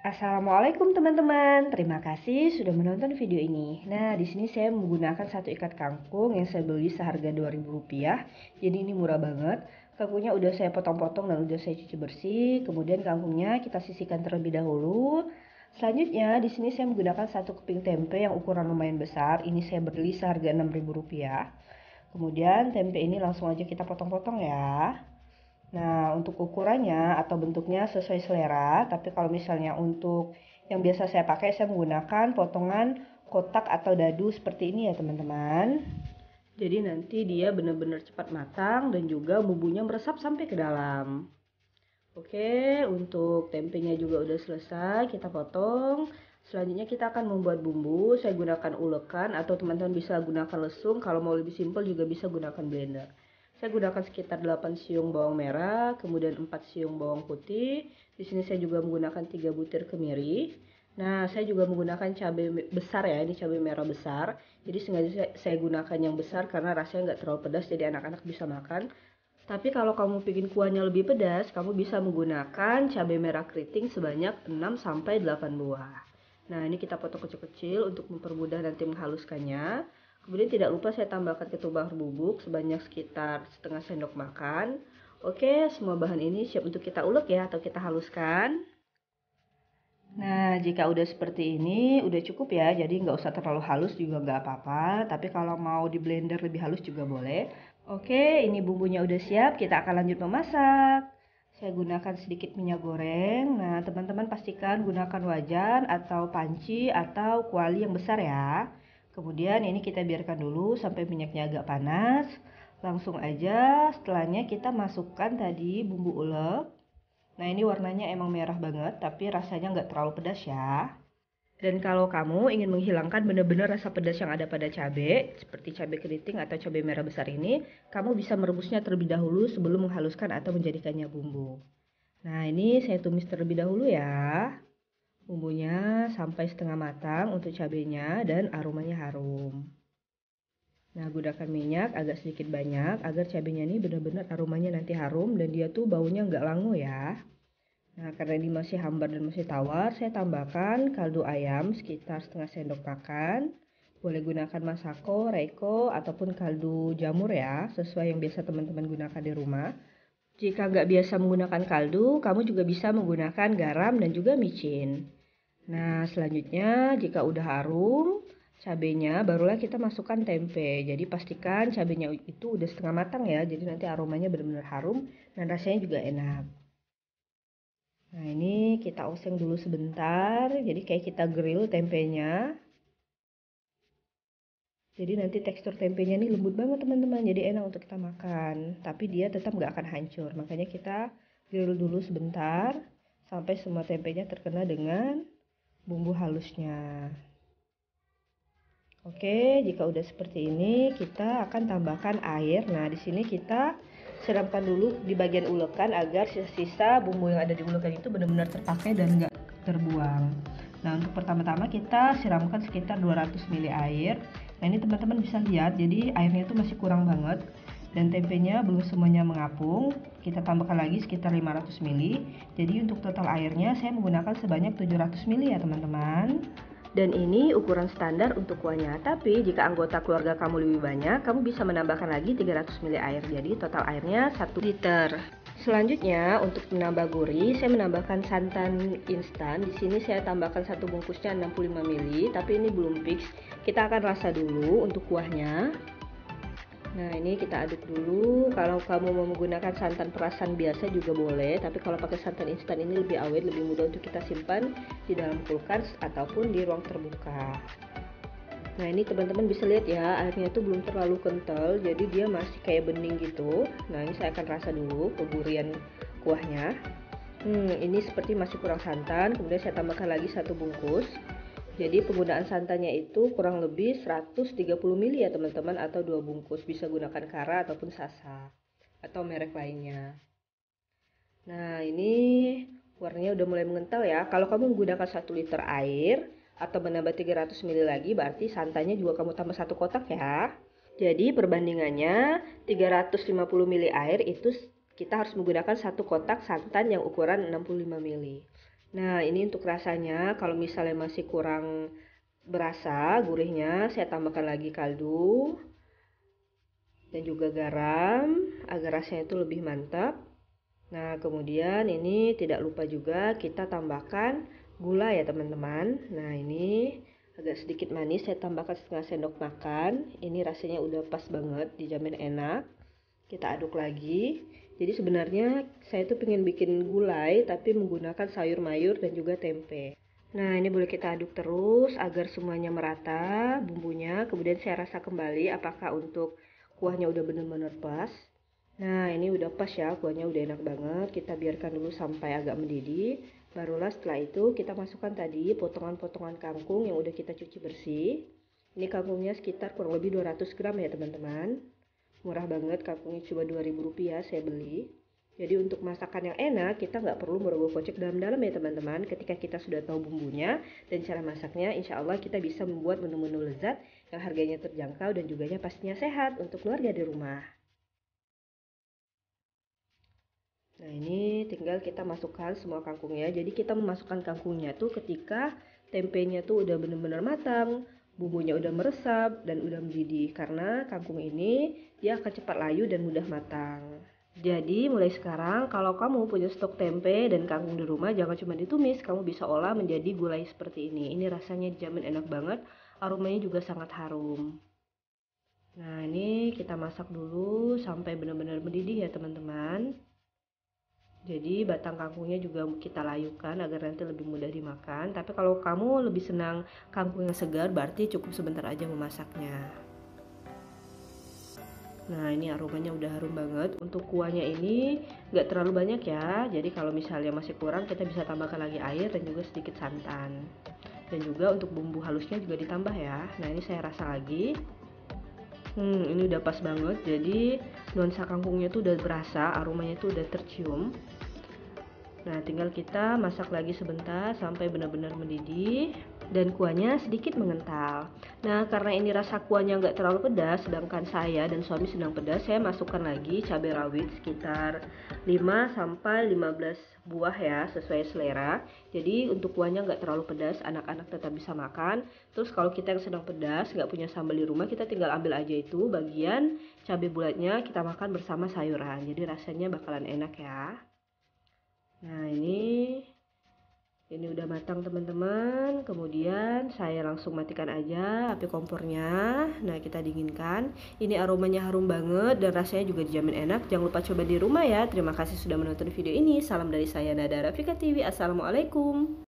Assalamualaikum teman-teman. Terima kasih sudah menonton video ini. Nah, di sini saya menggunakan satu ikat kangkung yang saya beli seharga Rp2.000. Jadi ini murah banget. Kangkungnya udah saya potong-potong dan udah saya cuci bersih. Kemudian kangkungnya kita sisihkan terlebih dahulu. Selanjutnya di sini saya menggunakan satu keping tempe yang ukuran lumayan besar. Ini saya beli seharga Rp6.000. Kemudian tempe ini langsung aja kita potong-potong ya. Nah, untuk ukurannya atau bentuknya sesuai selera, tapi kalau misalnya untuk yang biasa saya pakai, saya menggunakan potongan kotak atau dadu seperti ini ya teman-teman. Jadi nanti dia benar-benar cepat matang dan juga bumbunya meresap sampai ke dalam. Oke, untuk tempenya juga udah selesai, kita potong. Selanjutnya kita akan membuat bumbu. Saya gunakan ulekan atau teman-teman bisa gunakan lesung. Kalau mau lebih simpel juga bisa gunakan blender. Saya gunakan sekitar 8 siung bawang merah, kemudian 4 siung bawang putih. Di sini saya juga menggunakan 3 butir kemiri. Nah, saya juga menggunakan cabai besar ya, ini cabai merah besar. Jadi sengaja saya gunakan yang besar karena rasanya nggak terlalu pedas, jadi anak-anak bisa makan. Tapi kalau kamu bikin kuahnya lebih pedas, kamu bisa menggunakan cabai merah keriting sebanyak 6-8 buah. Nah, ini kita potong kecil-kecil untuk mempermudah nanti menghaluskannya. Kemudian tidak lupa saya tambahkan ketumbar bubuk sebanyak sekitar setengah sendok makan. Oke, semua bahan ini siap untuk kita ulek ya atau kita haluskan. Nah, jika udah seperti ini, udah cukup ya. Jadi nggak usah terlalu halus juga nggak apa-apa. Tapi kalau mau di blender lebih halus juga boleh. Oke, ini bumbunya udah siap. Kita akan lanjut memasak. Saya gunakan sedikit minyak goreng. Nah, teman-teman pastikan gunakan wajan atau panci atau kuali yang besar ya. Kemudian ini kita biarkan dulu sampai minyaknya agak panas. Langsung aja setelahnya kita masukkan tadi bumbu ulek. Nah, ini warnanya emang merah banget, tapi rasanya nggak terlalu pedas ya. Dan kalau kamu ingin menghilangkan benar-benar rasa pedas yang ada pada cabai, seperti cabai keriting atau cabai merah besar ini, kamu bisa merebusnya terlebih dahulu sebelum menghaluskan atau menjadikannya bumbu. Nah, ini saya tumis terlebih dahulu ya. Bumbunya sampai setengah matang untuk cabainya dan aromanya harum. Nah, gunakan minyak agak sedikit banyak agar cabainya ini benar-benar aromanya nanti harum dan dia tuh baunya nggak langu ya. Nah, karena ini masih hambar dan masih tawar, saya tambahkan kaldu ayam sekitar setengah sendok makan. Boleh gunakan masako, reiko, ataupun kaldu jamur ya, sesuai yang biasa teman-teman gunakan di rumah. Jika nggak biasa menggunakan kaldu, kamu juga bisa menggunakan garam dan juga micin. Nah, selanjutnya jika udah harum, cabenya barulah kita masukkan tempe. Jadi pastikan cabenya itu udah setengah matang ya, jadi nanti aromanya benar-benar harum dan rasanya juga enak. Nah, ini kita oseng dulu sebentar. Jadi kayak kita grill tempenya. Jadi nanti tekstur tempenya ini lembut banget teman-teman. Jadi enak untuk kita makan. Tapi dia tetap nggak akan hancur. Makanya kita grill dulu sebentar. Sampai semua tempenya terkena dengan bumbu halusnya. Oke, jika udah seperti ini, kita akan tambahkan air. Nah, di sini kita siramkan dulu di bagian ulekan agar sisa-sisa bumbu yang ada di ulekan itu benar-benar terpakai dan nggak terbuang. Nah, untuk pertama-tama kita siramkan sekitar 200 ml air. Nah, ini teman-teman bisa lihat, jadi airnya itu masih kurang banget. Dan tempenya belum semuanya mengapung. Kita tambahkan lagi sekitar 500 ml. Jadi untuk total airnya saya menggunakan sebanyak 700 ml ya teman-teman. Dan ini ukuran standar untuk kuahnya. Tapi jika anggota keluarga kamu lebih banyak, kamu bisa menambahkan lagi 300 ml air. Jadi total airnya 1 liter. Selanjutnya untuk menambah gurih, saya menambahkan santan instan. Di sini saya tambahkan satu bungkusnya 65 ml, tapi ini belum fix. Kita akan rasa dulu untuk kuahnya. Nah, ini kita aduk dulu. Kalau kamu mau menggunakan santan perasan biasa juga boleh, tapi kalau pakai santan instan ini lebih awet, lebih mudah untuk kita simpan di dalam kulkas ataupun di ruang terbuka. Nah, ini teman-teman bisa lihat ya, airnya tuh belum terlalu kental, jadi dia masih kayak bening gitu. Nah, ini saya akan rasa dulu kegurian kuahnya. Ini seperti masih kurang santan, kemudian saya tambahkan lagi satu bungkus. Jadi penggunaan santannya itu kurang lebih 130 ml ya teman-teman, atau 2 bungkus. Bisa gunakan Kara ataupun Sasa atau merek lainnya. Nah, ini warnanya udah mulai mengental ya. Kalau kamu menggunakan 1 liter air atau menambah 300 ml lagi, berarti santannya juga kamu tambah 1 kotak ya. Jadi perbandingannya 350 ml air itu kita harus menggunakan 1 kotak santan yang ukuran 65 ml. Nah, ini untuk rasanya, kalau misalnya masih kurang berasa gurihnya, saya tambahkan lagi kaldu dan juga garam agar rasanya itu lebih mantap. Nah, kemudian ini tidak lupa juga kita tambahkan gula ya teman-teman. Nah, ini agak sedikit manis, saya tambahkan setengah sendok makan. Ini rasanya udah pas banget, dijamin enak. Kita aduk lagi. Jadi sebenarnya saya tuh pengen bikin gulai tapi menggunakan sayur mayur dan juga tempe. Nah, ini boleh kita aduk terus agar semuanya merata bumbunya. Kemudian saya rasa kembali apakah untuk kuahnya udah bener-bener pas. Nah, ini udah pas ya, kuahnya udah enak banget. Kita biarkan dulu sampai agak mendidih. Barulah setelah itu kita masukkan tadi potongan-potongan kangkung yang udah kita cuci bersih. Ini kangkungnya sekitar kurang lebih 200 gram ya teman-teman. Murah banget, kangkungnya cuma Rp2.000 saya beli. Jadi untuk masakan yang enak, kita nggak perlu merogoh kocek dalam-dalam ya teman-teman. Ketika kita sudah tahu bumbunya dan cara masaknya, insya Allah kita bisa membuat menu-menu lezat yang harganya terjangkau dan juga pastinya sehat untuk keluarga di rumah. Nah, ini tinggal kita masukkan semua kangkungnya. Jadi kita memasukkan kangkungnya tuh ketika tempenya tuh udah bener-bener matang, bumbunya udah meresap dan udah mendidih. Karena kangkung ini dia akan cepat layu dan mudah matang. Jadi mulai sekarang kalau kamu punya stok tempe dan kangkung di rumah, jangan cuma ditumis, kamu bisa olah menjadi gulai seperti ini. Ini rasanya dijamin enak banget, aromanya juga sangat harum. Nah, ini kita masak dulu sampai benar-benar mendidih ya teman-teman. Jadi batang kangkungnya juga kita layukan agar nanti lebih mudah dimakan. Tapi kalau kamu lebih senang kangkung yang segar, berarti cukup sebentar aja memasaknya. Nah, ini aromanya udah harum banget. Untuk kuahnya ini nggak terlalu banyak ya. Jadi kalau misalnya masih kurang, kita bisa tambahkan lagi air dan juga sedikit santan. Dan juga untuk bumbu halusnya juga ditambah ya. Nah, ini saya rasa lagi. Ini udah pas banget. Jadi nuansa kangkungnya tuh udah berasa, aromanya tuh udah tercium. Nah, tinggal kita masak lagi sebentar sampai benar-benar mendidih dan kuahnya sedikit mengental. Nah, karena ini rasa kuahnya nggak terlalu pedas, sedangkan saya dan suami sedang pedas, saya masukkan lagi cabai rawit sekitar 5-15 buah ya, sesuai selera. Jadi untuk kuahnya nggak terlalu pedas, anak-anak tetap bisa makan. Terus kalau kita yang sedang pedas, nggak punya sambal di rumah, kita tinggal ambil aja itu bagian cabai bulatnya, kita makan bersama sayuran. Jadi rasanya bakalan enak ya. Nah, ini udah matang teman-teman. Kemudian saya langsung matikan aja api kompornya. Nah, kita dinginkan. Ini aromanya harum banget dan rasanya juga dijamin enak. Jangan lupa coba di rumah ya. Terima kasih sudah menonton video ini. Salam dari saya Nada Rafika TV. Assalamualaikum.